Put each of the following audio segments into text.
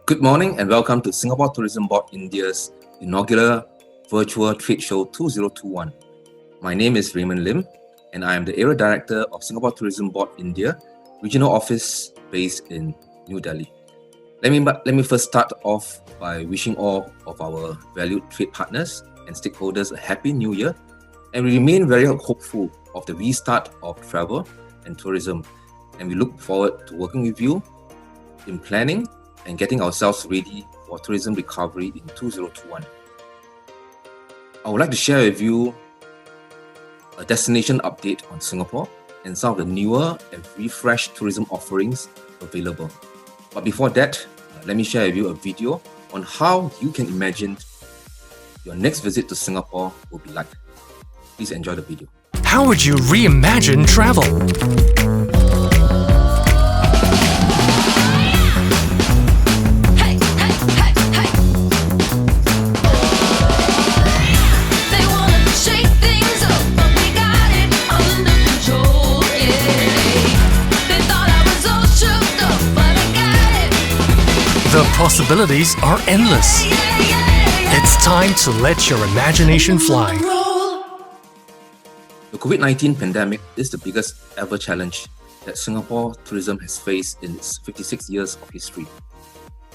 Good morning and welcome to Singapore Tourism Board India's inaugural virtual trade show 2021. My name is Raymond Lim and I am the Area Director of Singapore Tourism Board India, regional office based in New Delhi. Let me first start off by wishing all of our valued trade partners and stakeholders a happy new year, and we remain very hopeful of the restart of travel and tourism, and we look forward to working with you in planning and getting ourselves ready for tourism recovery in 2021. I would like to share with you a destination update on Singapore and some of the newer and refreshed tourism offerings available. But before that, let me share with you a video on how you can imagine your next visit to Singapore will be like. Please enjoy the video. How would you reimagine travel? The possibilities are endless. It's time to let your imagination fly. The COVID-19 pandemic is the biggest ever challenge that Singapore tourism has faced in its 56 years of history.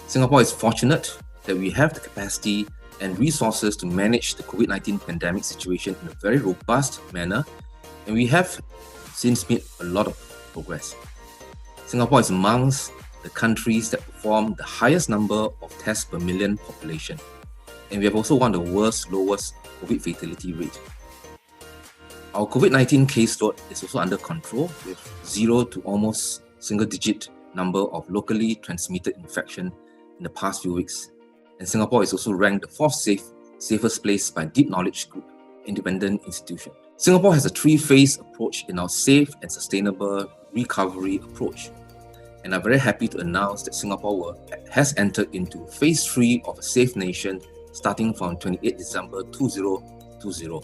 Singapore is fortunate that we have the capacity and resources to manage the COVID-19 pandemic situation in a very robust manner, and we have since made a lot of progress. Singapore is amongst the countries that perform the highest number of tests per million population, and we have also one of the world's lowest COVID fatality rate. Our COVID-19 caseload is also under control, with 0 to almost single-digit number of locally transmitted infection in the past few weeks. And Singapore is also ranked the 4th safest place by Deep Knowledge Group, independent institution. Singapore has a 3-phase approach in our safe and sustainable recovery approach. And I'm very happy to announce that Singapore has entered into Phase 3 of a Safe Nation starting from 28 December 2020,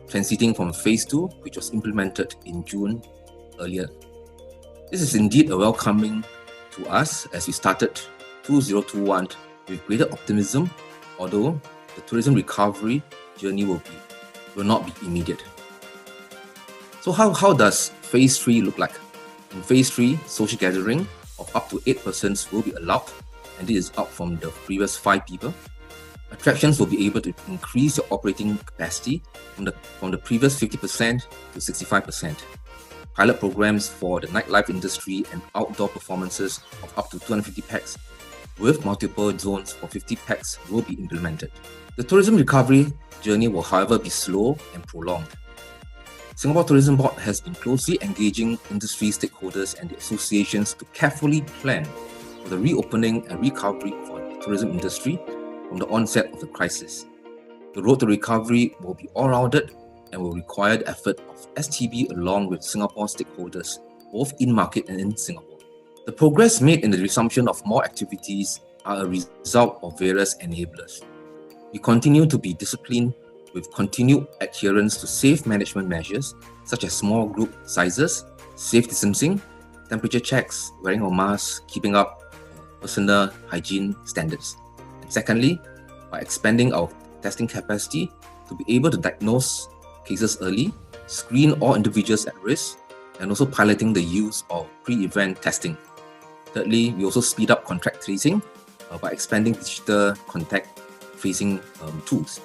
transiting from Phase 2, which was implemented in June earlier. This is indeed a welcoming to us as we started 2021 with greater optimism, although the tourism recovery journey will not be immediate. So how does Phase 3 look like? In Phase 3, social gathering of up to 8 persons will be allowed, and this is up from the previous 5 people. Attractions will be able to increase your operating capacity from the previous 50% to 65%. Pilot programs for the nightlife industry and outdoor performances of up to 250 pax with multiple zones for 50 pax will be implemented. The tourism recovery journey will, however, be slow and prolonged. Singapore Tourism Board has been closely engaging industry stakeholders and the associations to carefully plan for the reopening and recovery of our tourism industry from the onset of the crisis. The road to recovery will be all-rounded and will require the effort of STB along with Singapore stakeholders, both in-market and in Singapore. The progress made in the resumption of more activities are a result of various enablers. We continue to be disciplined with continued adherence to safe management measures such as small group sizes, safe distancing, temperature checks, wearing of masks, keeping up personal hygiene standards. And secondly, by expanding our testing capacity to be able to diagnose cases early, screen all individuals at risk, and also piloting the use of pre-event testing. Thirdly, we also speed up contact tracing by expanding digital contact tracing tools.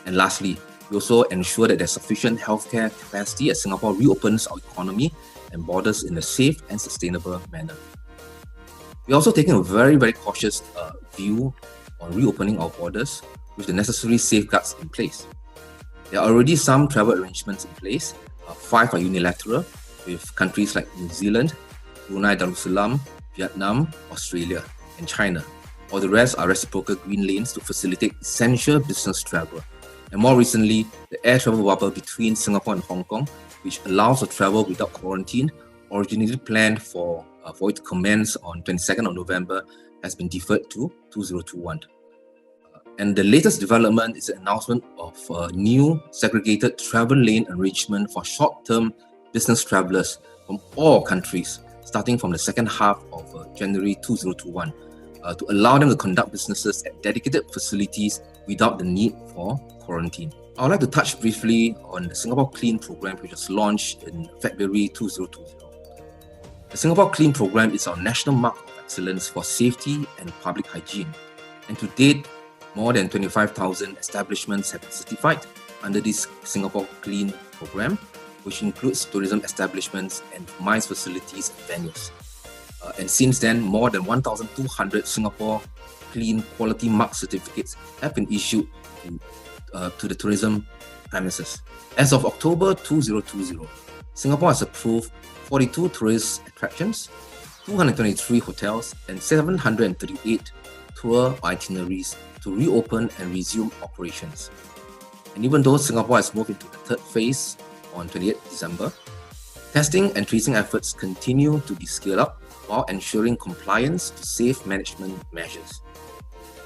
And lastly, we also ensure that there's sufficient healthcare capacity as Singapore reopens our economy and borders in a safe and sustainable manner. We're also taking a very, very cautious view on reopening our borders with the necessary safeguards in place. There are already some travel arrangements in place. 5 are unilateral with countries like New Zealand, Brunei Darussalam, Vietnam, Australia, and China. All the rest are reciprocal green lanes to facilitate essential business travel. And more recently, the air travel bubble between Singapore and Hong Kong, which allows for travel without quarantine, originally planned for it to commence on 22nd of November, has been deferred to 2021. And the latest development is the announcement of a new segregated travel lane arrangement for short-term business travelers from all countries, starting from the second half of January 2021, to allow them to conduct businesses at dedicated facilities without the need for quarantine. I would like to touch briefly on the Singapore Clean program, which was launched in February 2020. The Singapore Clean program is our national mark of excellence for safety and public hygiene. And to date, more than 25,000 establishments have been certified under this Singapore Clean program, which includes tourism establishments and MICE facilities and venues. And since then, more than 1,200 Singapore Clean Quality Mark certificates have been issued to the tourism premises. As of October 2020, Singapore has approved 42 tourist attractions, 223 hotels, and 738 tour itineraries to reopen and resume operations. And even though Singapore has moved into the third phase on 28th December, testing and tracing efforts continue to be scaled up while ensuring compliance to safe management measures.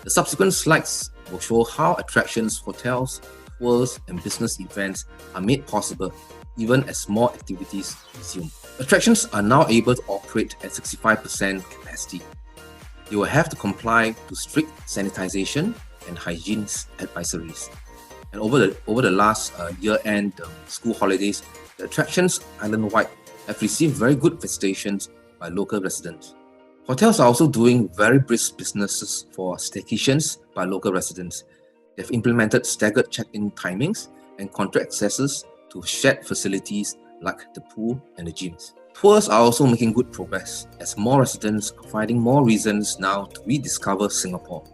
The subsequent slides will show how attractions, hotels, tours, and business events are made possible even as more activities resume. Attractions are now able to operate at 65% capacity. They will have to comply to strict sanitization and hygiene advisories. And over the last year-end school holidays, the attractions island-wide have received very good visitations by local residents. Hotels are also doing very brisk businesses for staycations by local residents. They've implemented staggered check-in timings and contract accesses to shared facilities like the pool and the gyms. Tours are also making good progress as more residents are finding more reasons now to rediscover Singapore.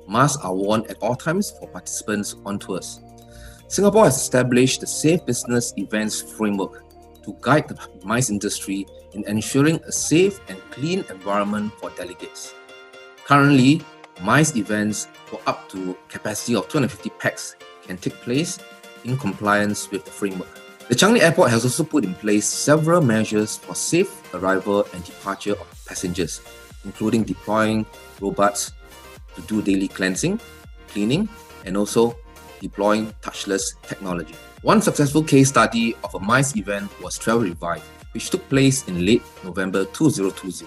Masks are worn at all times for participants on tours. Singapore has established the Safe Business Events Framework to guide the MICE industry in ensuring a safe and clean environment for delegates. Currently, MICE events for up to capacity of 250 pax can take place in compliance with the framework. The Changi Airport has also put in place several measures for safe arrival and departure of passengers, including deploying robots to do daily cleansing, cleaning, and also deploying touchless technology. One successful case study of a MICE event was Travel Revive, which took place in late November 2020.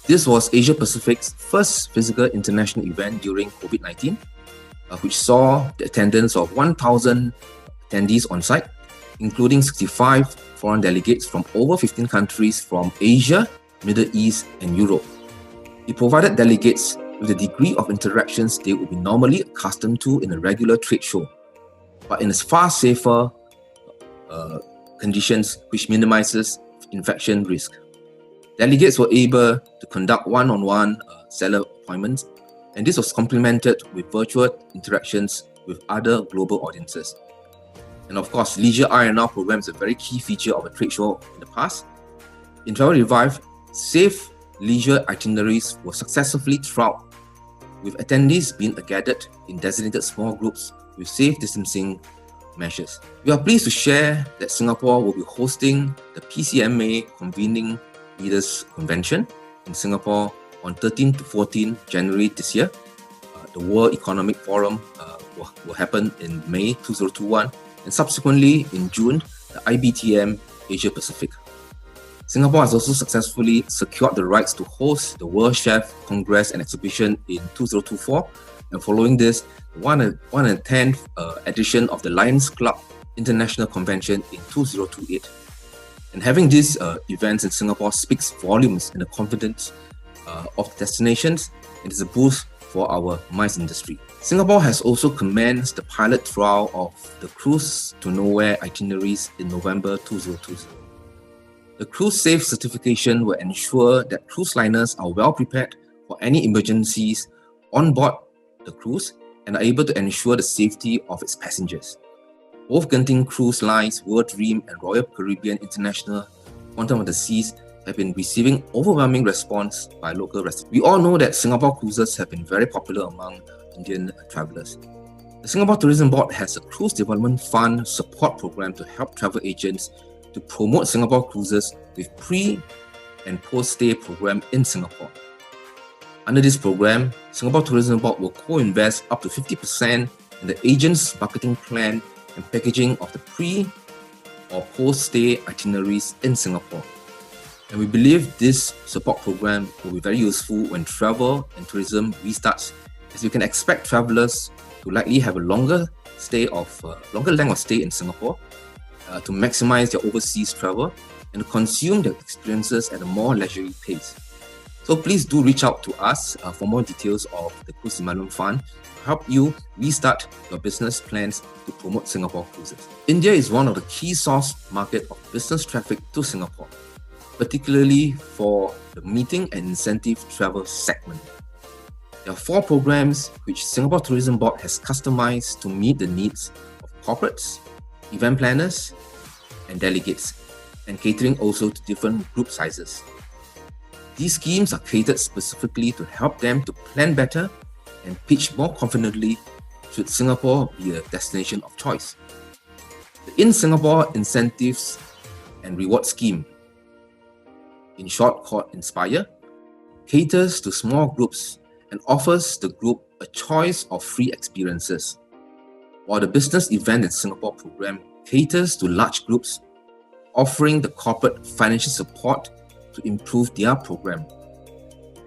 This was Asia Pacific's first physical international event during COVID-19, which saw the attendance of 1,000 attendees on site, including 65 foreign delegates from over 15 countries from Asia, Middle East, and Europe. It provided delegates with the degree of interactions they would be normally accustomed to in a regular trade show, but in a far safer conditions which minimizes infection risk. Delegates were able to conduct one-on-one seller appointments, and this was complemented with virtual interactions with other global audiences. And of course, leisure R&R programs are a very key feature of a trade show in the past. In Travel Revive, safe leisure itineraries were successfully trialled, with attendees being gathered in designated small groups with safe distancing measures. We are pleased to share that Singapore will be hosting the PCMA Convening Leaders Convention in Singapore on 13 to 14 January this year. The World Economic Forum will happen in May 2021, and subsequently in June, the IBTM Asia Pacific. Singapore has also successfully secured the rights to host the World Chef Congress and Exhibition in 2024, and following this, the 110th edition of the Lions Club International Convention in 2028. And having these events in Singapore speaks volumes in the confidence of the destinations, and is a boost for our MICE industry. Singapore has also commenced the pilot trial of the Cruise to Nowhere itineraries in November 2020. The Cruise Safe certification will ensure that cruise liners are well prepared for any emergencies on board the cruise and are able to ensure the safety of its passengers. Both Genting Cruise Lines, World Dream, and Royal Caribbean International Quantum of the Seas have been receiving overwhelming response by local residents. We all know that Singapore cruises have been very popular among Indian travelers. The Singapore Tourism Board has a Cruise Development Fund support program to help travel agents to promote Singapore cruises with pre- and post-stay program in Singapore. Under this program, Singapore Tourism Board will co-invest up to 50% in the agent's marketing plan and packaging of the pre- or post-stay itineraries in Singapore. And we believe this support program will be very useful when travel and tourism restarts, as you can expect travelers to likely have a longer length of stay in Singapore, to maximize their overseas travel and to consume their experiences at a more leisurely pace. So please do reach out to us for more details of the Cruise Development Fund to help you restart your business plans to promote Singapore cruises. India is one of the key source market of business traffic to Singapore, particularly for the meeting and incentive travel segment. There are 4 programs which Singapore Tourism Board has customized to meet the needs of corporates, event planners, and delegates, and catering also to different group sizes. These schemes are catered specifically to help them to plan better and pitch more confidently should Singapore be a destination of choice. The In-Singapore Incentives and Reward Scheme, in short called Inspire, caters to small groups and offers the group a choice of free experiences, while the Business Event in Singapore program caters to large groups, offering the corporate financial support to improve their program.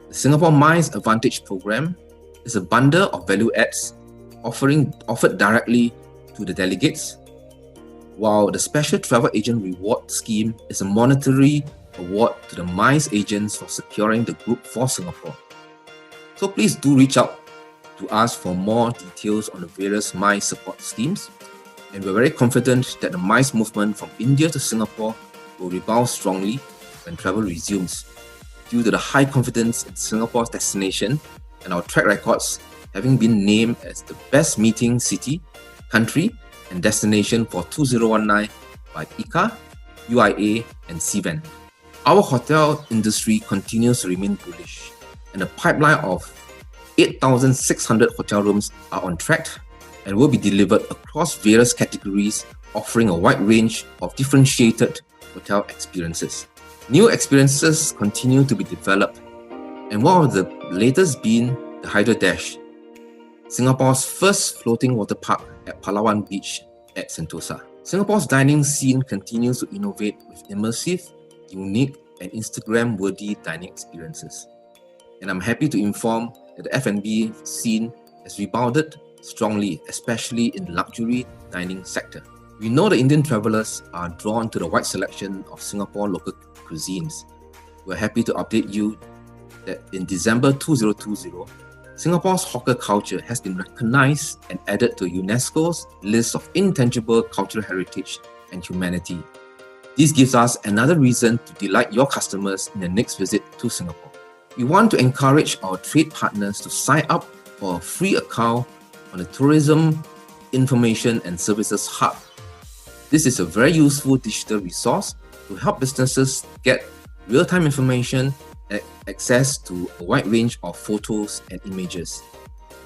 The Singapore Miles Advantage program is a bundle of value adds offered directly to the delegates, while the Special Travel Agent Reward Scheme is a monetary award to the MICE agents for securing the group for Singapore. So please do reach out to us for more details on the various MICE support schemes, and we're very confident that the MICE movement from India to Singapore will rebound strongly when travel resumes, due to the high confidence in Singapore's destination and our track records having been named as the best meeting city, country, and destination for 2019 by ICA, UIA, and CVEN. Our hotel industry continues to remain bullish, and a pipeline of 8,600 hotel rooms are on track and will be delivered across various categories, offering a wide range of differentiated hotel experiences. New experiences continue to be developed, and one of the latest being the Hydro Dash, Singapore's first floating water park at Palawan Beach at Sentosa. Singapore's dining scene continues to innovate with immersive, unique, and Instagram-worthy dining experiences. And I'm happy to inform that the F&B scene has rebounded strongly, especially in the luxury dining sector. We know the Indian travelers are drawn to the wide selection of Singapore local cuisines. We're happy to update you that in December 2020, Singapore's hawker culture has been recognized and added to UNESCO's list of intangible cultural heritage and humanity. This gives us another reason to delight your customers in the next visit to Singapore. We want to encourage our trade partners to sign up for a free account on the Tourism Information and Services Hub. This is a very useful digital resource to help businesses get real-time information and access to a wide range of photos and images.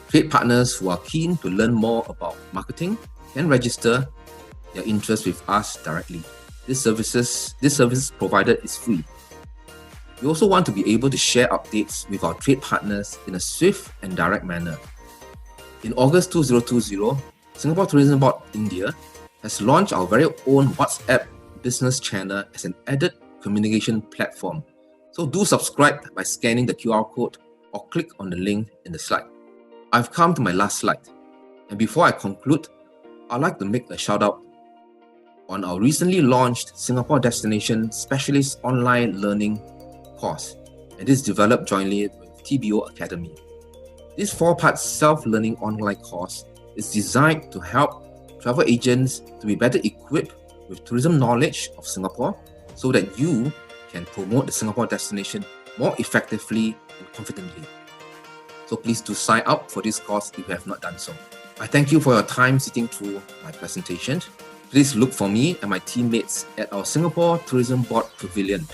Trade partners who are keen to learn more about marketing can register their interest with us directly. This service provided is free. We also want to be able to share updates with our trade partners in a swift and direct manner. In August 2020, Singapore Tourism Board India has launched our very own WhatsApp business channel as an added communication platform. So do subscribe by scanning the QR code or click on the link in the slide. I've come to my last slide, and before I conclude, I'd like to make a shout out on our recently launched Singapore Destination Specialist Online Learning course, and this is developed jointly with TBO Academy. This 4-part self-learning online course is designed to help travel agents to be better equipped with tourism knowledge of Singapore so that you can promote the Singapore destination more effectively and confidently. So please do sign up for this course if you have not done so. I thank you for your time sitting through my presentation. Please look for me and my teammates at our Singapore Tourism Board Pavilion.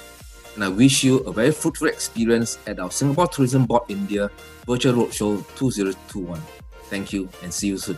And I wish you a very fruitful experience at our Singapore Tourism Board India Virtual Roadshow 2021. Thank you and see you soon.